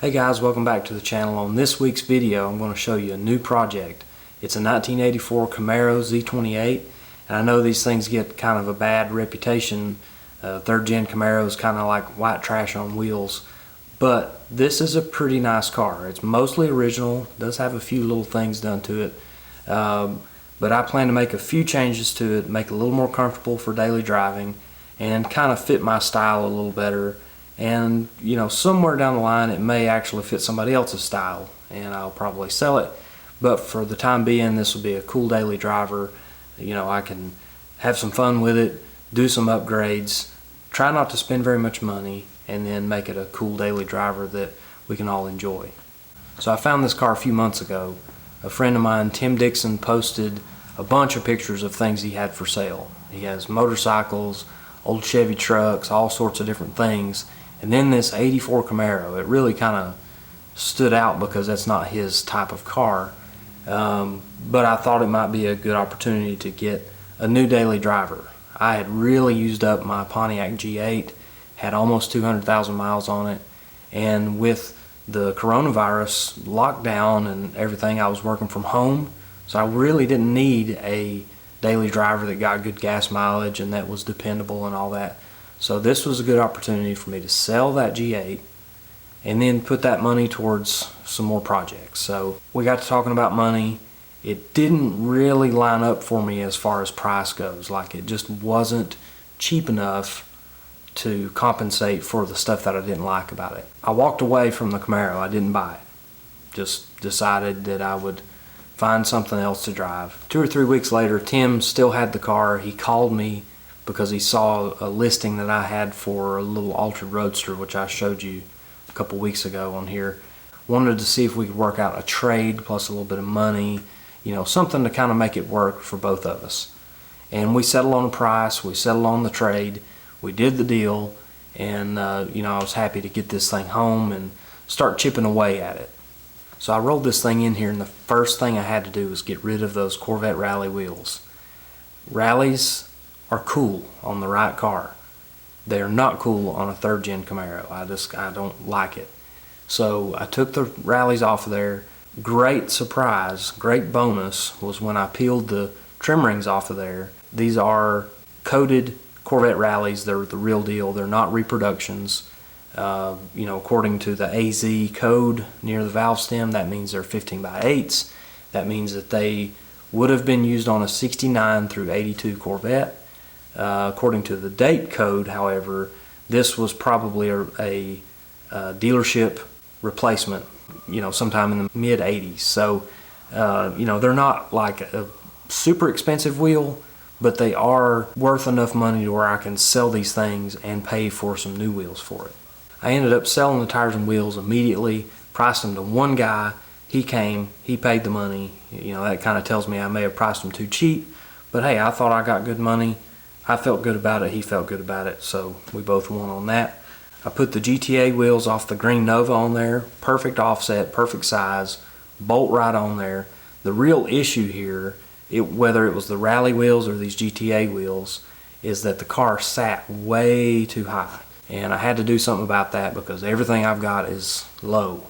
Hey guys, welcome back to the channel. On this week's video I'm going to show you a new project. It's a 1984 Camaro Z28, and I know these things get kind of a bad reputation. Third gen Camaro is kind of like white trash on wheels, but this is a pretty nice car. It's mostly original, does have a few little things done to it, but I plan to make a few changes to it, make it a little more comfortable for daily driving and kind of fit my style a little better. And you know, somewhere down the line it may actually fit somebody else's style and I'll probably sell it, but for the time being this will be a cool daily driver. You know, I can have some fun with it, do some upgrades, try not to spend very much money, and then make it a cool daily driver that we can all enjoy. So I found this car a few months ago. A friend of mine, Tim Dixon, posted a bunch of pictures of things he had for sale. He has motorcycles, old Chevy trucks, all sorts of different things. And then this 84 Camaro, it really kind of stood out because that's not his type of car. But I thought it might be a good opportunity to get a new daily driver. I had really used up my Pontiac G8, had almost 200,000 miles on it, and with the coronavirus lockdown and everything, I was working from home, so I really didn't need a daily driver that got good gas mileage and that was dependable and all that. So this was a good opportunity for me to sell that G8 and then put that money towards some more projects. So we got to talking about money. It didn't really line up for me as far as price goes. Like, it just wasn't cheap enough to compensate for the stuff that I didn't like about it. I walked away from the Camaro. I didn't buy it. Just decided that I would find something else to drive. 2 or 3 weeks later, Tim still had the car. He called me because he saw a listing that I had for a little altered roadster, which I showed you a couple weeks ago on here. Wanted to see if we could work out a trade plus a little bit of money, you know, something to kind of make it work for both of us. And we settled on a price, we settled on the trade, we did the deal, and you know, I was happy to get this thing home and start chipping away at it. So I rolled this thing in here, and the first thing I had to do was get rid of those Corvette Rally wheels. Rallies are cool on the right car. They're not cool on a third gen Camaro. I don't like it. So I took the Rallies off of there. Great surprise, great bonus was when I peeled the trim rings off of there. These are coated Corvette Rallies. They're the real deal. They're not reproductions. You know, according to the AZ code near the valve stem, that means they're 15x8s. That means that they would have been used on a 69 through 82 Corvette. According to the date code, however, this was probably a dealership replacement, you know, sometime in the mid 80s. So, you know, they're not like a super expensive wheel, but they are worth enough money to where I can sell these things and pay for some new wheels for it. I ended up selling the tires and wheels immediately, priced them to one guy. He came, he paid the money. You know, that kind of tells me I may have priced them too cheap, but hey, I thought I got good money. I felt good about it, he felt good about it, so we both won on that. I put the GTA wheels off the green Nova on there, perfect offset, perfect size, bolt right on there. The real issue here, whether it was the Rally wheels or these GTA wheels, is that the car sat way too high. And I had to do something about that because everything I've got is low.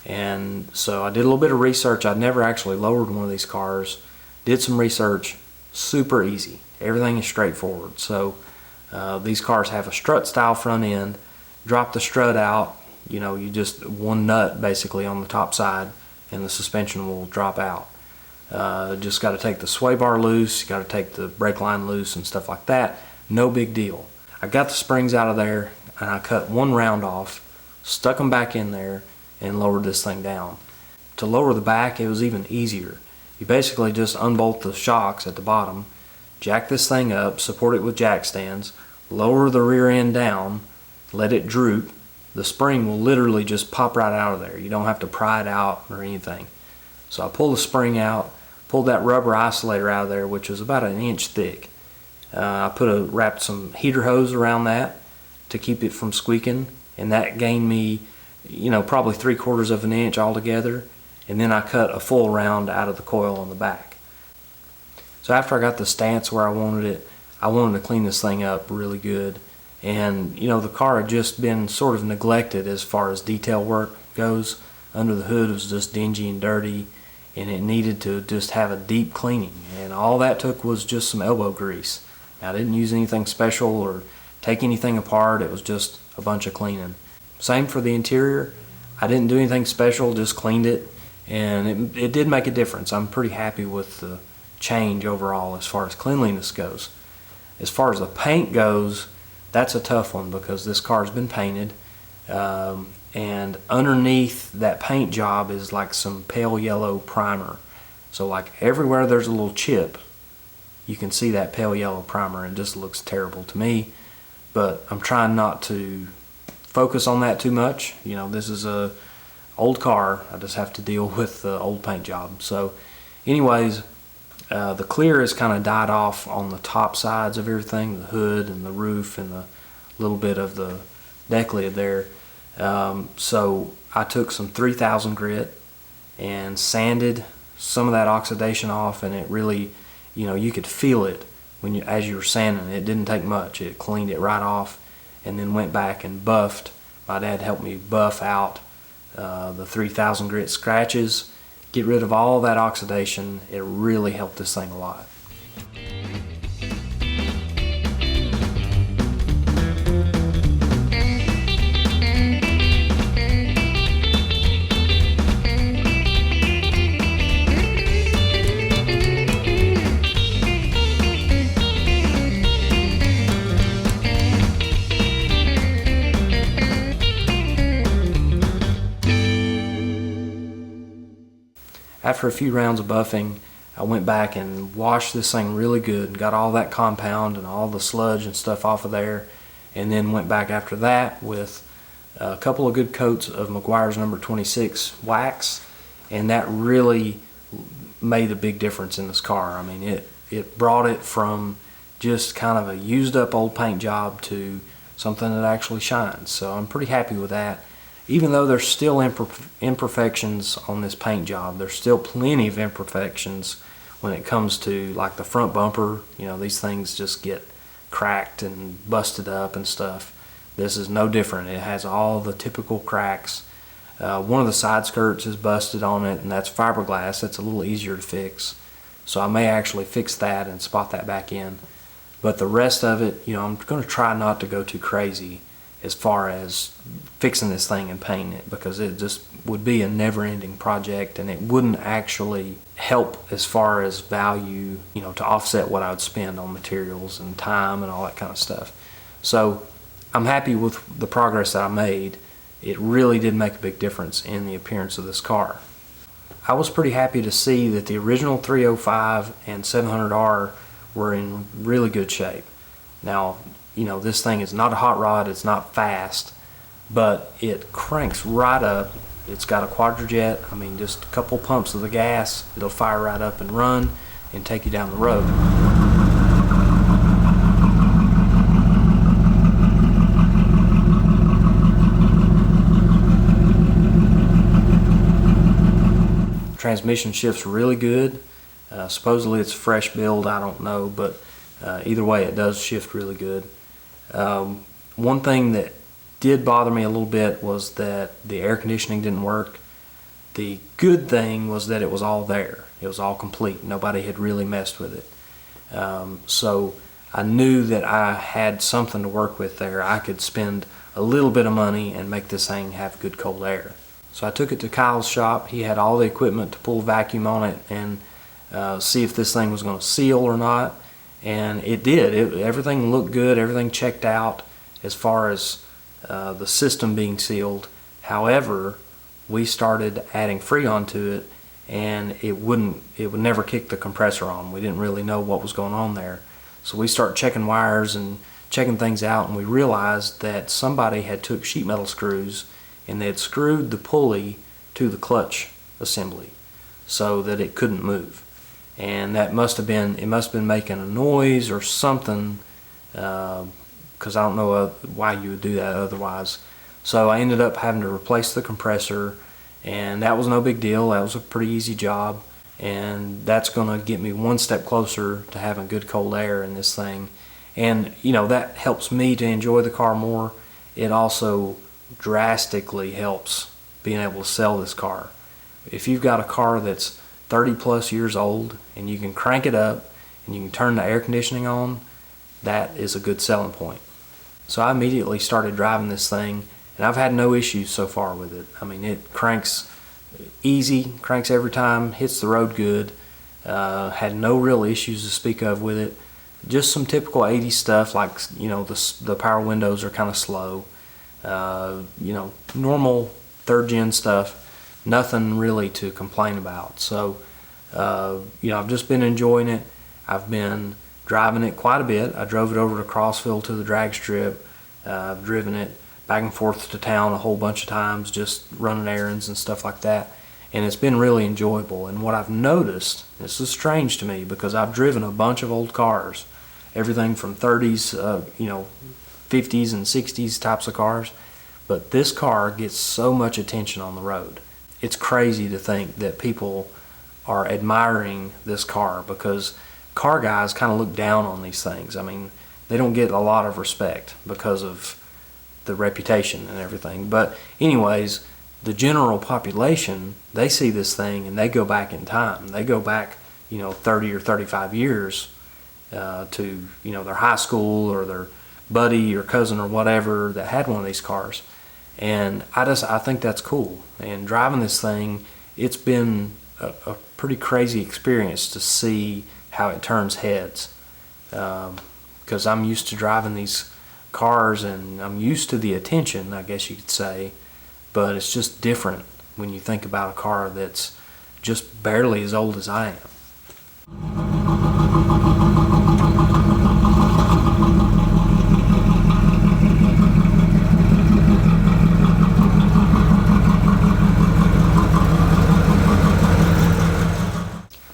And so I did a little bit of research. I'd never actually lowered one of these cars. Did some research, super easy. Everything is straightforward. So these cars have a strut style front end. Drop the strut out, you know, you just one nut basically on the top side and the suspension will drop out. Just got to take the sway bar loose, you got to take the brake line loose and stuff like that. No big deal. I got the springs out of there and I cut one round off, stuck them back in there and lowered this thing down. To lower the back, it was even easier. You basically just unbolt the shocks at the bottom, jack this thing up, support it with jack stands, lower the rear end down, let it droop. The spring will literally just pop right out of there. You don't have to pry it out or anything. So I pulled the spring out, pulled that rubber isolator out of there, which was about 1 inch thick. I wrapped some heater hose around that to keep it from squeaking, and that gained me, you know, probably 3/4 of an inch altogether. And then I cut a full round out of the coil on the back. So after I got the stance where I wanted it, I wanted to clean this thing up really good. And you know, the car had just been sort of neglected as far as detail work goes. Under the hood was just dingy and dirty, and it needed to just have a deep cleaning, and all that took was just some elbow grease. I didn't use anything special or take anything apart. It was just a bunch of cleaning. Same for the interior. I didn't do anything special, just cleaned it, and it did make a difference. I'm pretty happy with the change overall as far as cleanliness goes. As far as the paint goes, that's a tough one because this car's been painted, and underneath that paint job is like some pale yellow primer. So like everywhere there's a little chip, you can see that pale yellow primer, and it just looks terrible to me. But I'm trying not to focus on that too much. You know, this is a old car. I just have to deal with the old paint job. So anyways, the clear has kind of died off on the top sides of everything, the hood and the roof and the little bit of the deck lid there. So I took some 3000 grit and sanded some of that oxidation off, and it really, you know, you could feel it when as you were sanding it. It didn't take much. It cleaned it right off, and then went back and buffed. My dad helped me buff out the 3000 grit scratches, get rid of all that oxidation. It really helped this thing a lot. After a few rounds of buffing, I went back and washed this thing really good and got all that compound and all the sludge and stuff off of there, and then went back after that with a couple of good coats of Meguiar's number 26 wax, and that really made a big difference in this car. I mean, it brought it from just kind of a used up old paint job to something that actually shines. So I'm pretty happy with that. Even though there's still imperfections on this paint job, there's still plenty of imperfections when it comes to like the front bumper. You know, these things just get cracked and busted up and stuff. This is no different. It has all the typical cracks. One of the side skirts is busted on it, and that's fiberglass. That's a little easier to fix. So I may actually fix that and spot that back in. But the rest of it, you know, I'm going to try not to go too crazy as far as fixing this thing and painting it, because it just would be a never-ending project, and it wouldn't actually help as far as value, you know, to offset what I would spend on materials and time and all that kind of stuff. So I'm happy with the progress that I made. It really did make a big difference in the appearance of this car. I was pretty happy to see that the original 305 and 700R were in really good shape. Now, you know, this thing is not a hot rod, it's not fast, but it cranks right up. It's got a quadrijet. I mean, just a couple pumps of the gas, it'll fire right up and run and take you down the road. Transmission shifts really good. Supposedly it's fresh build, I don't know, but either way it does shift really good. One thing that did bother me a little bit was that the air conditioning didn't work. The good thing was that it was all there. It was all complete. Nobody had really messed with it. So I knew that I had something to work with there. I could spend a little bit of money and make this thing have good cold air. So I took it to Kyle's shop. He had all the equipment to pull vacuum on it and see if this thing was going to seal or not. And it did. Everything looked good. Everything checked out as far as the system being sealed. However, we started adding Freon to it, and it would never kick the compressor on. We didn't really know what was going on there. So we started checking wires and checking things out, and we realized that somebody had took sheet metal screws and they had screwed the pulley to the clutch assembly so that it couldn't move. And that must have been making a noise or something, because I don't know why you would do that otherwise. So I ended up having to replace the compressor, and that was no big deal. That was a pretty easy job, and that's going to get me one step closer to having good cold air in this thing. And you know, that helps me to enjoy the car more. It also drastically helps being able to sell this car. If you've got a car that's 30 plus years old and you can crank it up and you can turn the air conditioning on, that is a good selling point. So I immediately started driving this thing, and I've had no issues so far with it. I mean, it cranks easy, cranks every time, hits the road good. Had no real issues to speak of with it. Just some typical 80s stuff, like, you know, the power windows are kind of slow. You know, normal third gen stuff. Nothing really to complain about. So, you know, I've just been enjoying it. I've been driving it quite a bit. I drove it over to Crossville to the drag strip. I've driven it back and forth to town a whole bunch of times, just running errands and stuff like that. And it's been really enjoyable. And what I've noticed, this is strange to me because I've driven a bunch of old cars, everything from 30s, you know, 50s and 60s types of cars. But this car gets so much attention on the road. It's crazy to think that people are admiring this car, because car guys kind of look down on these things. I mean, they don't get a lot of respect because of the reputation and everything. But anyways, the general population, they see this thing and they go back in time. They go back, you know, 30 or 35 years to, you know, their high school or their buddy or cousin or whatever that had one of these cars. And I think that's cool. And driving this thing, it's been a pretty crazy experience to see how it turns heads. Because I'm used to driving these cars and I'm used to the attention, I guess you could say. But it's just different when you think about a car that's just barely as old as I am.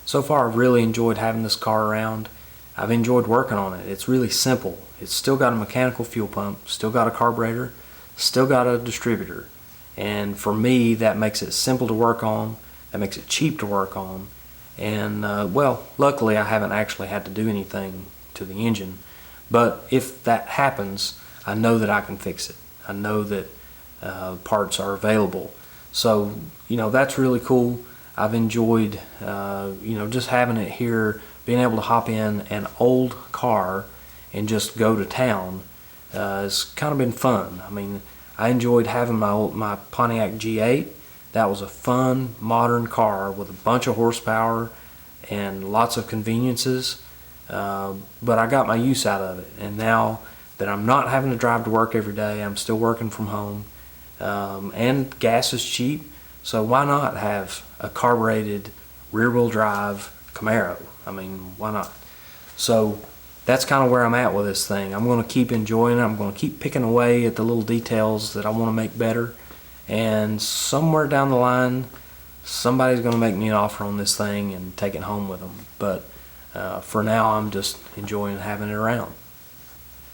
So far, I've really enjoyed having this car around. I've enjoyed working on it. It's really simple. It's still got a mechanical fuel pump, still got a carburetor, still got a distributor. And for me, that makes it simple to work on, that makes it cheap to work on. And well, luckily I haven't actually had to do anything to the engine. But if that happens, I know that I can fix it. I know that parts are available. So, you know, that's really cool. I've enjoyed, you know, just having it here, being able to hop in an old car and just go to town. It's kind of been fun. I mean, I enjoyed having my Pontiac G8. That was a fun, modern car with a bunch of horsepower and lots of conveniences. But I got my use out of it. And now that I'm not having to drive to work every day, I'm still working from home. And gas is cheap. So why not have a carbureted rear-wheel drive Camaro? I mean, why not? So that's kind of where I'm at with this thing. I'm going to keep enjoying it. I'm going to keep picking away at the little details that I want to make better. And somewhere down the line, somebody's going to make me an offer on this thing and take it home with them. But for now, I'm just enjoying having it around.